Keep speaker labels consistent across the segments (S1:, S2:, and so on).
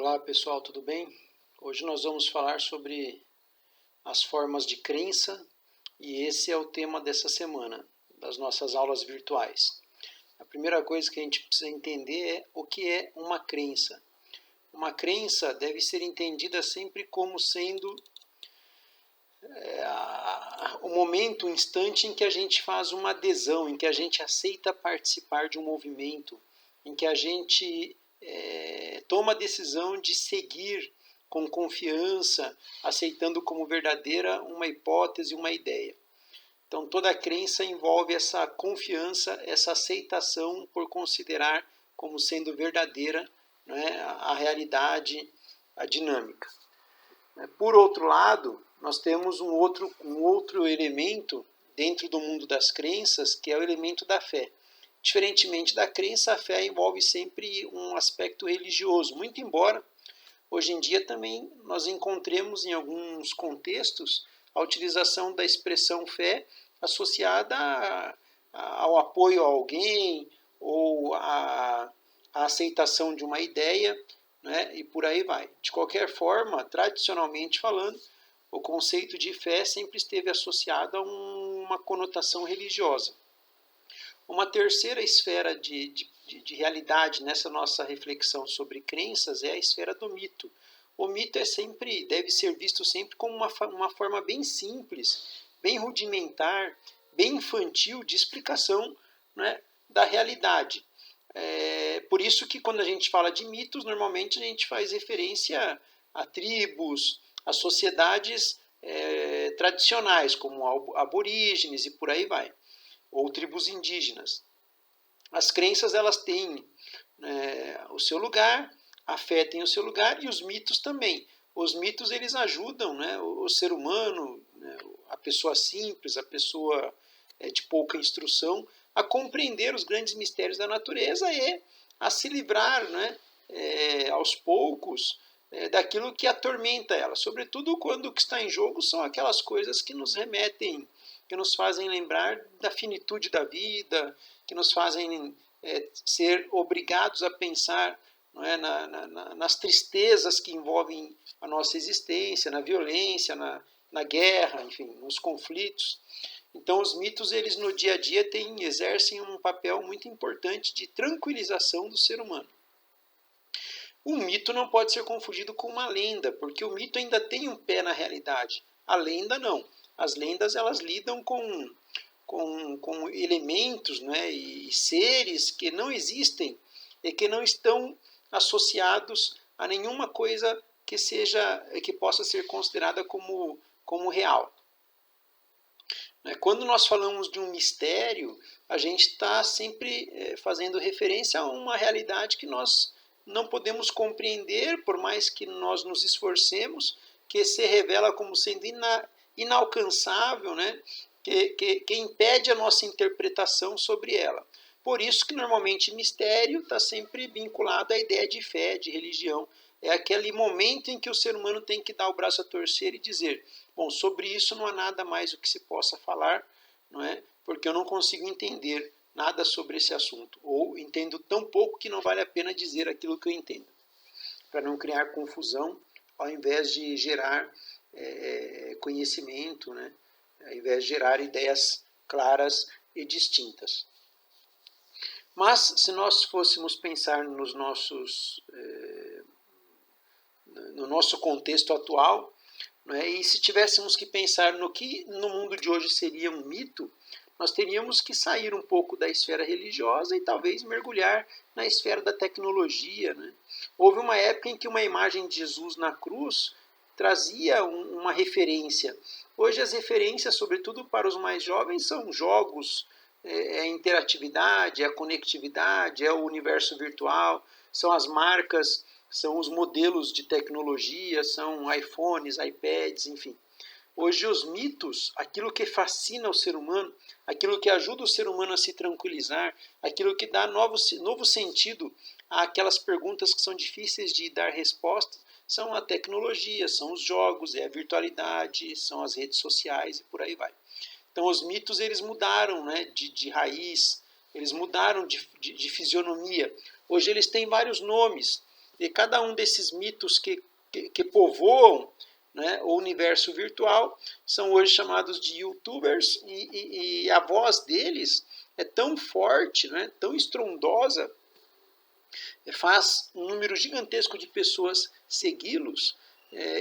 S1: Olá pessoal, tudo bem? Hoje nós vamos falar sobre as formas de crença e esse é o tema dessa semana, das nossas aulas virtuais. A primeira coisa que a gente precisa entender é o que é uma crença. Uma crença deve ser entendida sempre como sendo o momento, o instante em que a gente faz uma adesão, em que a gente aceita participar de um movimento, em que a gente toma a decisão de seguir com confiança, aceitando como verdadeira uma hipótese, uma ideia. Então, toda crença envolve essa confiança, essa aceitação por considerar como sendo verdadeira, né, a realidade, a dinâmica. Por outro lado, nós temos um outro elemento dentro do mundo das crenças, que é o elemento da fé. Diferentemente da crença, a fé envolve sempre um aspecto religioso, muito embora hoje em dia também nós encontremos em alguns contextos a utilização da expressão fé associada ao apoio a alguém ou à aceitação de uma ideia, né, e por aí vai. De qualquer forma, tradicionalmente falando, o conceito de fé sempre esteve associado a uma conotação religiosa. Uma terceira esfera de realidade nessa nossa reflexão sobre crenças é a esfera do mito. O mito deve ser visto sempre como uma forma bem simples, bem rudimentar, bem infantil de explicação, né, da realidade. Por isso que quando a gente fala de mitos, normalmente a gente faz referência a tribos, a sociedades tradicionais, como aborígenes e por aí vai, ou tribos indígenas. As crenças elas têm o seu lugar, a fé tem o seu lugar e os mitos também. Os mitos eles ajudam, né, o ser humano, né, a pessoa simples, a pessoa de pouca instrução, a compreender os grandes mistérios da natureza e a se livrar, né, aos poucos, daquilo que atormenta ela. Sobretudo quando o que está em jogo são aquelas coisas que nos remetem, que nos fazem lembrar da finitude da vida, que nos fazem ser obrigados a pensar, não é, nas tristezas que envolvem a nossa existência, na violência, na guerra, enfim, nos conflitos. Então, os mitos, eles no dia a dia exercem um papel muito importante de tranquilização do ser humano. O mito não pode ser confundido com uma lenda, porque o mito ainda tem um pé na realidade. A lenda não. As lendas elas lidam com elementos, né, e seres que não existem e que não estão associados a nenhuma coisa que possa ser considerada como real. Quando nós falamos de um mistério, a gente está sempre fazendo referência a uma realidade que nós não podemos compreender, por mais que nós nos esforcemos, que se revela como sendo inalcançável, né? que impede a nossa interpretação sobre ela. Por isso que normalmente mistério está sempre vinculado à ideia de fé, de religião. É aquele momento em que o ser humano tem que dar o braço a torcer e dizer, bom, sobre isso não há nada mais o que se possa falar, não é? Porque eu não consigo entender nada sobre esse assunto, ou entendo tão pouco que não vale a pena dizer aquilo que eu entendo, para não criar confusão, ao invés de gerar conhecimento, né? Ao invés de gerar ideias claras e distintas. Mas, se nós fôssemos pensar no nosso contexto atual, né, e se tivéssemos que pensar no que no mundo de hoje seria um mito, nós teríamos que sair um pouco da esfera religiosa e talvez mergulhar na esfera da tecnologia. Né? Houve uma época em que uma imagem de Jesus na cruz trazia uma referência. Hoje as referências, sobretudo para os mais jovens, são jogos, a interatividade, a conectividade, é o universo virtual, são as marcas, são os modelos de tecnologia, são iPhones, iPads, enfim. Hoje os mitos, aquilo que fascina o ser humano, aquilo que ajuda o ser humano a se tranquilizar, aquilo que dá novo sentido àquelas perguntas que são difíceis de dar resposta, são a tecnologia, são os jogos, é a virtualidade, são as redes sociais e por aí vai. Então os mitos eles mudaram, né, de raiz, eles mudaram de fisionomia. Hoje eles têm vários nomes. E cada um desses mitos que povoam, né, o universo virtual são hoje chamados de YouTubers, e a voz deles é tão forte, né, tão estrondosa, faz um número gigantesco de pessoas segui-los,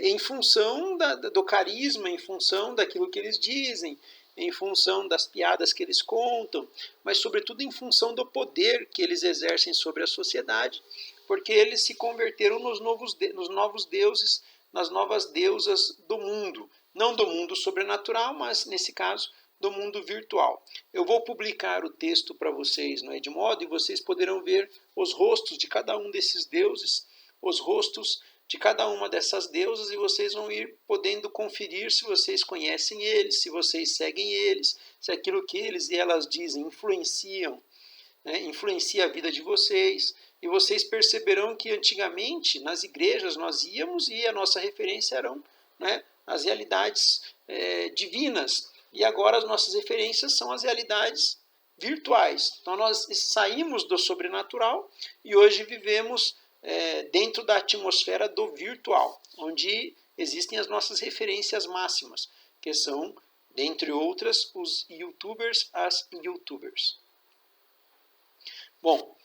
S1: em função do carisma, em função daquilo que eles dizem, em função das piadas que eles contam, mas sobretudo em função do poder que eles exercem sobre a sociedade, porque eles se converteram nos novos deuses, nas novas deusas do mundo. Não do mundo sobrenatural, mas, nesse caso, do mundo virtual. Eu vou publicar o texto para vocês no Edmodo e vocês poderão ver os rostos de cada um desses deuses, os rostos de cada uma dessas deusas, e vocês vão ir podendo conferir se vocês conhecem eles, se vocês seguem eles, se aquilo que eles e elas dizem influencia a vida de vocês. E vocês perceberão que antigamente nas igrejas nós íamos e a nossa referência eram, né, as realidades divinas, e agora as nossas referências são as realidades virtuais. Então nós saímos do sobrenatural e hoje vivemos dentro da atmosfera do virtual, onde existem as nossas referências máximas, que são, dentre outras, os YouTubers, as YouTubers. Bom,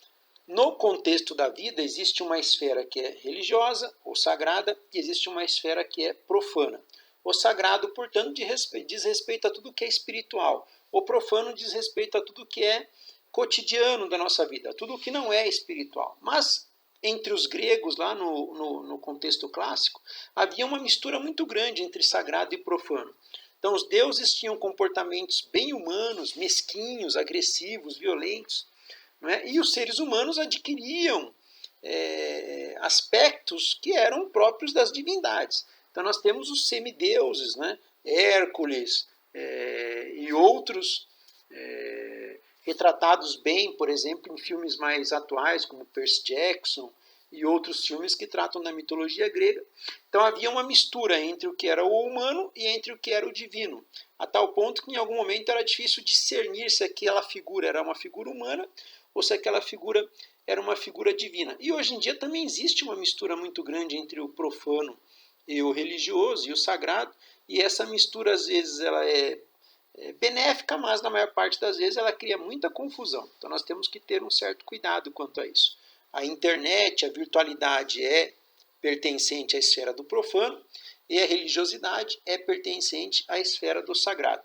S1: no contexto da vida existe uma esfera que é religiosa ou sagrada e existe uma esfera que é profana. O sagrado, portanto, diz respeito a tudo que é espiritual. O profano diz respeito a tudo que é cotidiano da nossa vida, a tudo que não é espiritual. Mas entre os gregos, lá no contexto clássico, havia uma mistura muito grande entre sagrado e profano. Então os deuses tinham comportamentos bem humanos, mesquinhos, agressivos, violentos, né? E os seres humanos adquiriam aspectos que eram próprios das divindades. Então nós temos os semideuses, né? Hércules e outros retratados bem, por exemplo, em filmes mais atuais, como Percy Jackson e outros filmes que tratam da mitologia grega. Então havia uma mistura entre o que era o humano e entre o que era o divino, a tal ponto que em algum momento era difícil discernir se aquela figura era uma figura humana ou se aquela figura era uma figura divina. E hoje em dia também existe uma mistura muito grande entre o profano e o religioso e o sagrado, e essa mistura às vezes ela é benéfica, mas na maior parte das vezes ela cria muita confusão. Então nós temos que ter um certo cuidado quanto a isso. A internet, a virtualidade é pertencente à esfera do profano e a religiosidade é pertencente à esfera do sagrado.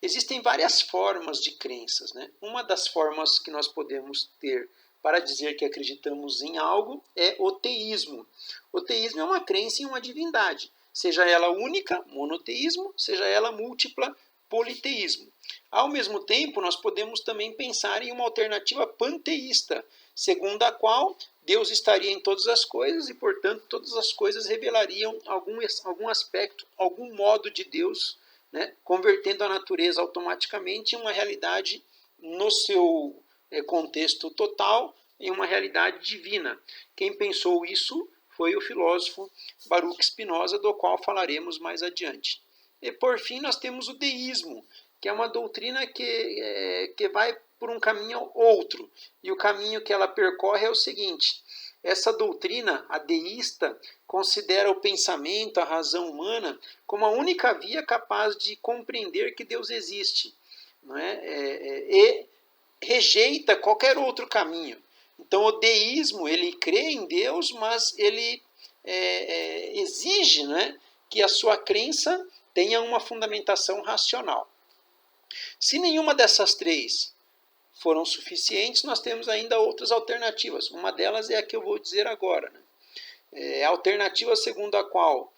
S1: Existem várias formas de crenças, né? Uma das formas que nós podemos ter para dizer que acreditamos em algo é o teísmo. O teísmo é uma crença em uma divindade, seja ela única, monoteísmo, seja ela múltipla, politeísmo. Ao mesmo tempo, nós podemos também pensar em uma alternativa panteísta, segundo a qual Deus estaria em todas as coisas e, portanto, todas as coisas revelariam algum aspecto, algum modo de Deus, né, convertendo a natureza automaticamente em uma realidade no seu contexto total, em uma realidade divina. Quem pensou isso foi o filósofo Baruch Spinoza, do qual falaremos mais adiante. E por fim nós temos o deísmo, que é uma doutrina que vai por um caminho outro. E o caminho que ela percorre é o seguinte: essa doutrina, a deísta, considera o pensamento, a razão humana, como a única via capaz de compreender que Deus existe, não é? E rejeita qualquer outro caminho. Então o deísmo, ele crê em Deus, mas ele exige, né, que a sua crença tenha uma fundamentação racional. Se nenhuma dessas três foram suficientes, nós temos ainda outras alternativas. Uma delas é a que eu vou dizer agora, né? A alternativa segundo a qual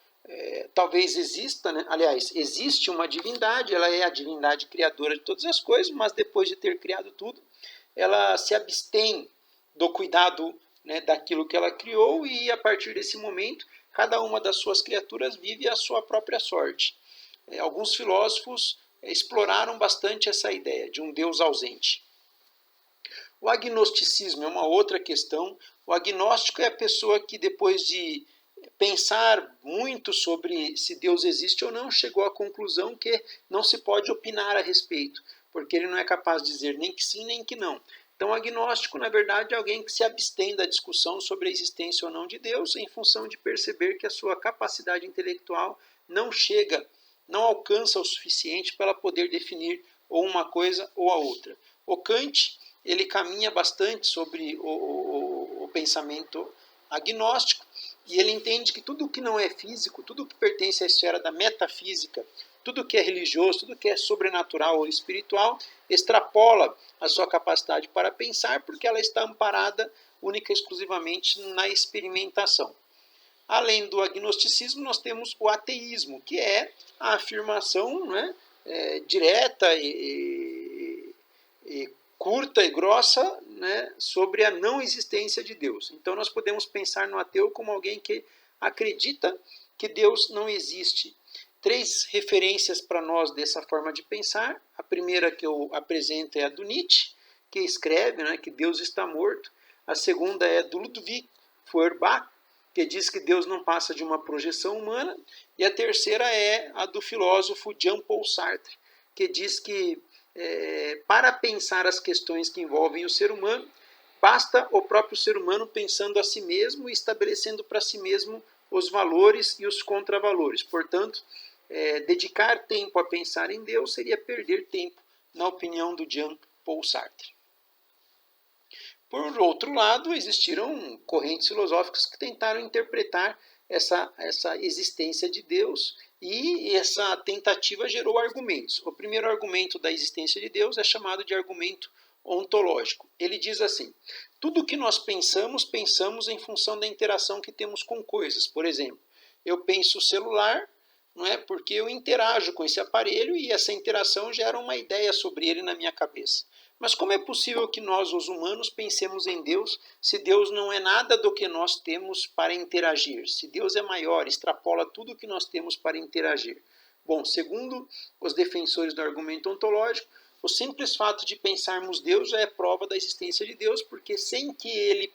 S1: talvez exista, né? Aliás, existe uma divindade, ela é a divindade criadora de todas as coisas, mas depois de ter criado tudo, ela se abstém do cuidado, né, daquilo que ela criou, e a partir desse momento, cada uma das suas criaturas vive a sua própria sorte. Alguns filósofos exploraram bastante essa ideia de um Deus ausente. O agnosticismo é uma outra questão. O agnóstico é a pessoa que, depois de pensar muito sobre se Deus existe ou não, chegou à conclusão que não se pode opinar a respeito, porque ele não é capaz de dizer nem que sim nem que não. Então, agnóstico, na verdade, é alguém que se abstém da discussão sobre a existência ou não de Deus, em função de perceber que a sua capacidade intelectual não chega, não alcança o suficiente para poder definir ou uma coisa ou a outra. O Kant, ele caminha bastante sobre o pensamento agnóstico, e ele entende que tudo que não é físico, tudo que pertence à esfera da metafísica, tudo que é religioso, tudo que é sobrenatural ou espiritual, extrapola a sua capacidade para pensar, porque ela está amparada única e exclusivamente na experimentação. Além do agnosticismo, nós temos o ateísmo, que é a afirmação, né, direta e curta e grossa, né, sobre a não existência de Deus. Então nós podemos pensar no ateu como alguém que acredita que Deus não existe. 3 referências para nós dessa forma de pensar. A primeira que eu apresento é a do Nietzsche, que escreve, né, que Deus está morto. A segunda é do Ludwig Feuerbach, que diz que Deus não passa de uma projeção humana. E a terceira é a do filósofo Jean-Paul Sartre, que diz que para pensar as questões que envolvem o ser humano, basta o próprio ser humano pensando a si mesmo e estabelecendo para si mesmo os valores e os contravalores. Portanto, dedicar tempo a pensar em Deus seria perder tempo, na opinião do Jean-Paul Sartre. Por outro lado, existiram correntes filosóficas que tentaram interpretar essa existência de Deus, e essa tentativa gerou argumentos. O primeiro argumento da existência de Deus é chamado de argumento ontológico. Ele diz assim: tudo que nós pensamos, pensamos em função da interação que temos com coisas. Por exemplo, eu penso celular, não é, porque eu interajo com esse aparelho e essa interação gera uma ideia sobre ele na minha cabeça. Mas como é possível que nós, os humanos, pensemos em Deus se Deus não é nada do que nós temos para interagir? Se Deus é maior, extrapola tudo o que nós temos para interagir. Bom, segundo os defensores do argumento ontológico, o simples fato de pensarmos Deus já é prova da existência de Deus, porque sem que ele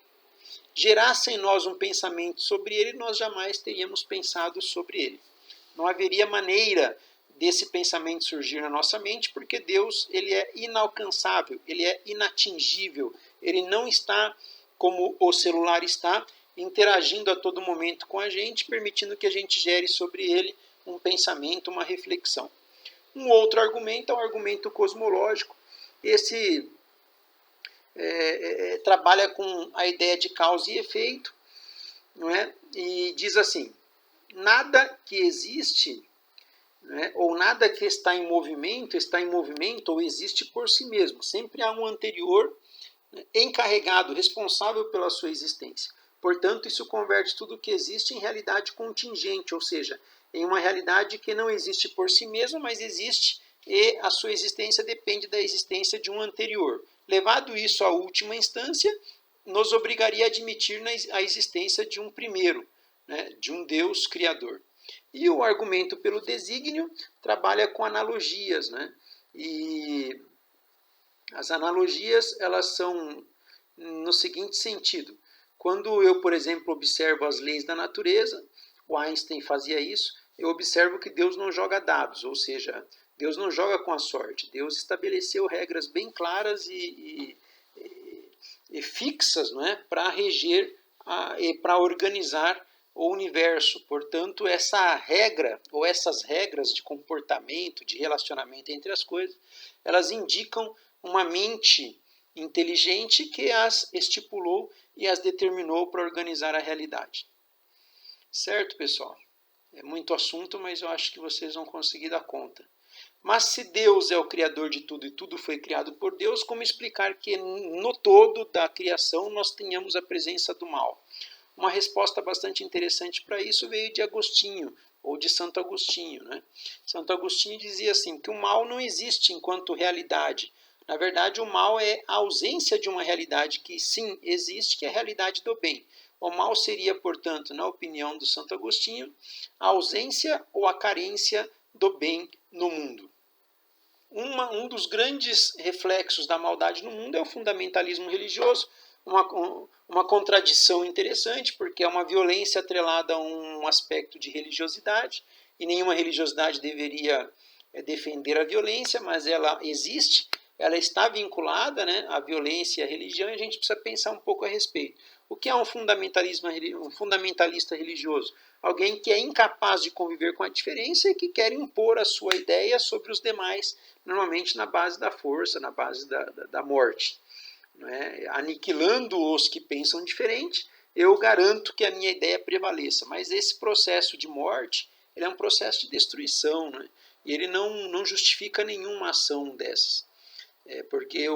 S1: gerasse em nós um pensamento sobre ele, nós jamais teríamos pensado sobre ele. Não haveria maneira desse pensamento surgir na nossa mente, porque Deus, ele é inalcançável, ele é inatingível, ele não está como o celular está, interagindo a todo momento com a gente, permitindo que a gente gere sobre ele um pensamento, uma reflexão. Um outro argumento é o argumento cosmológico. Esse trabalha com a ideia de causa e efeito, não é? E diz assim: nada que existe, né, ou nada que está em movimento ou existe por si mesmo. Sempre há um anterior, né, encarregado, responsável pela sua existência. Portanto, isso converte tudo que existe em realidade contingente, ou seja, em uma realidade que não existe por si mesma, mas existe e a sua existência depende da existência de um anterior. Levado isso à última instância, nos obrigaria a admitir a existência de um primeiro, né, de um Deus criador. E o argumento pelo desígnio trabalha com analogias, né? E as analogias, elas são no seguinte sentido: quando eu, por exemplo, observo as leis da natureza, o Einstein fazia isso, eu observo que Deus não joga dados, ou seja, Deus não joga com a sorte. Deus estabeleceu regras bem claras e fixas, não é, para reger e para organizar o universo. Portanto, essa regra ou essas regras de comportamento, de relacionamento entre as coisas, elas indicam uma mente inteligente que as estipulou e as determinou para organizar a realidade. Certo, pessoal? É muito assunto, mas eu acho que vocês vão conseguir dar conta. Mas se Deus é o criador de tudo e tudo foi criado por Deus, como explicar que no todo da criação nós tenhamos a presença do mal? Uma resposta bastante interessante para isso veio de Agostinho, ou de Santo Agostinho, né? Santo Agostinho dizia assim, que o mal não existe enquanto realidade. Na verdade, o mal é a ausência de uma realidade que sim existe, que é a realidade do bem. O mal seria, portanto, na opinião do Santo Agostinho, a ausência ou a carência do bem no mundo. Um dos grandes reflexos da maldade no mundo é o fundamentalismo religioso, uma contradição interessante, porque é uma violência atrelada a um aspecto de religiosidade, e nenhuma religiosidade deveria defender a violência, mas ela existe, ela está vinculada, né, à violência e à religião, e a gente precisa pensar um pouco a respeito. O que é um fundamentalista religioso? Alguém que é incapaz de conviver com a diferença e que quer impor a sua ideia sobre os demais, normalmente na base da força, na base da morte. Né? Aniquilando os que pensam diferente, eu garanto que a minha ideia prevaleça. Mas esse processo de morte, ele é um processo de destruição, né? E ele não justifica nenhuma ação dessas. Porque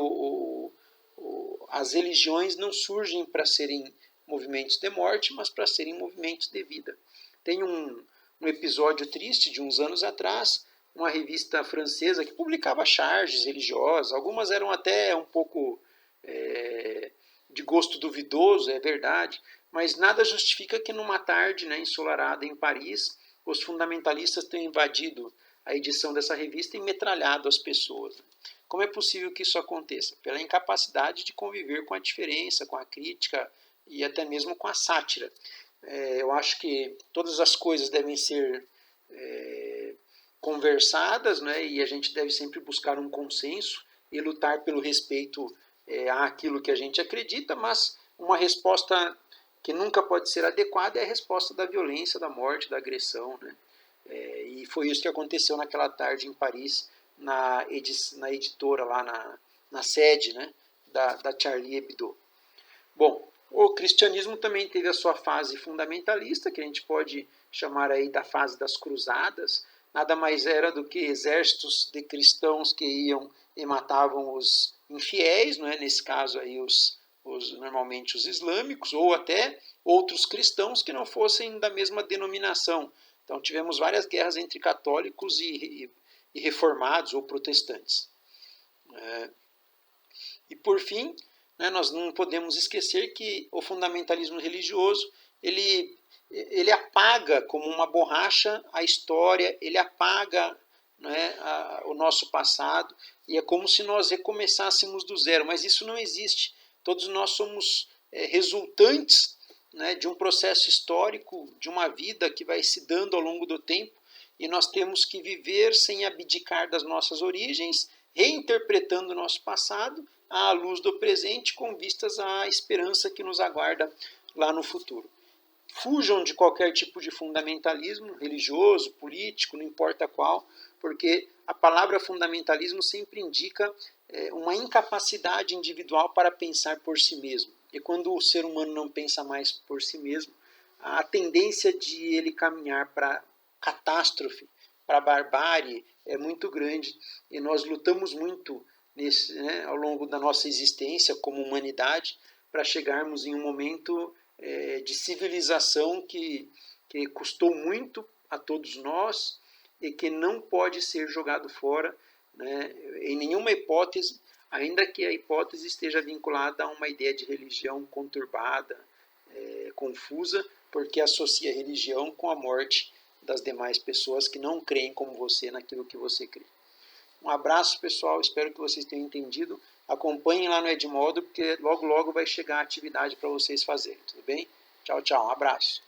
S1: as religiões não surgem para serem movimentos de morte, mas para serem movimentos de vida. Tem um episódio triste de uns anos atrás, uma revista francesa que publicava charges religiosas, algumas eram até um pouco de gosto duvidoso, é verdade, mas nada justifica que numa tarde, né, ensolarada em Paris, os fundamentalistas tenham invadido a edição dessa revista e metralhado as pessoas. Como é possível que isso aconteça? Pela incapacidade de conviver com a diferença, com a crítica e até mesmo com a sátira. Eu acho que todas as coisas devem ser conversadas, né, e a gente deve sempre buscar um consenso e lutar pelo respeito àquilo que a gente acredita, mas uma resposta que nunca pode ser adequada é a resposta da violência, da morte, da agressão, né? E foi isso que aconteceu naquela tarde em Paris, na editora, lá na sede, né, da Charlie Hebdo. Bom, o cristianismo também teve a sua fase fundamentalista, que a gente pode chamar aí da fase das cruzadas. Nada mais era do que exércitos de cristãos que iam e matavam os infiéis, não é? Nesse caso aí normalmente os islâmicos, ou até outros cristãos que não fossem da mesma denominação. Então tivemos várias guerras entre católicos e reformados ou protestantes. E por fim, né, nós não podemos esquecer que o fundamentalismo religioso ele apaga como uma borracha a história, ele apaga, né, o nosso passado, e é como se nós recomeçássemos do zero, mas isso não existe. Todos nós somos resultantes, né, de um processo histórico, de uma vida que vai se dando ao longo do tempo, e nós temos que viver sem abdicar das nossas origens, reinterpretando o nosso passado à luz do presente, com vistas à esperança que nos aguarda lá no futuro. Fujam de qualquer tipo de fundamentalismo religioso, político, não importa qual, porque a palavra fundamentalismo sempre indica uma incapacidade individual para pensar por si mesmo. E quando o ser humano não pensa mais por si mesmo, a tendência de ele caminhar para catástrofe, para barbárie, é muito grande. E nós lutamos muito ao longo da nossa existência como humanidade para chegarmos em um momento de civilização que custou muito a todos nós e que não pode ser jogado fora, né, em nenhuma hipótese, ainda que a hipótese esteja vinculada a uma ideia de religião conturbada, confusa, porque associa a religião com a morte das demais pessoas que não creem como você naquilo que você crê. Um abraço, pessoal, espero que vocês tenham entendido. Acompanhem lá no Edmodo, porque logo vai chegar a atividade para vocês fazerem, tudo bem? Tchau, tchau, um abraço.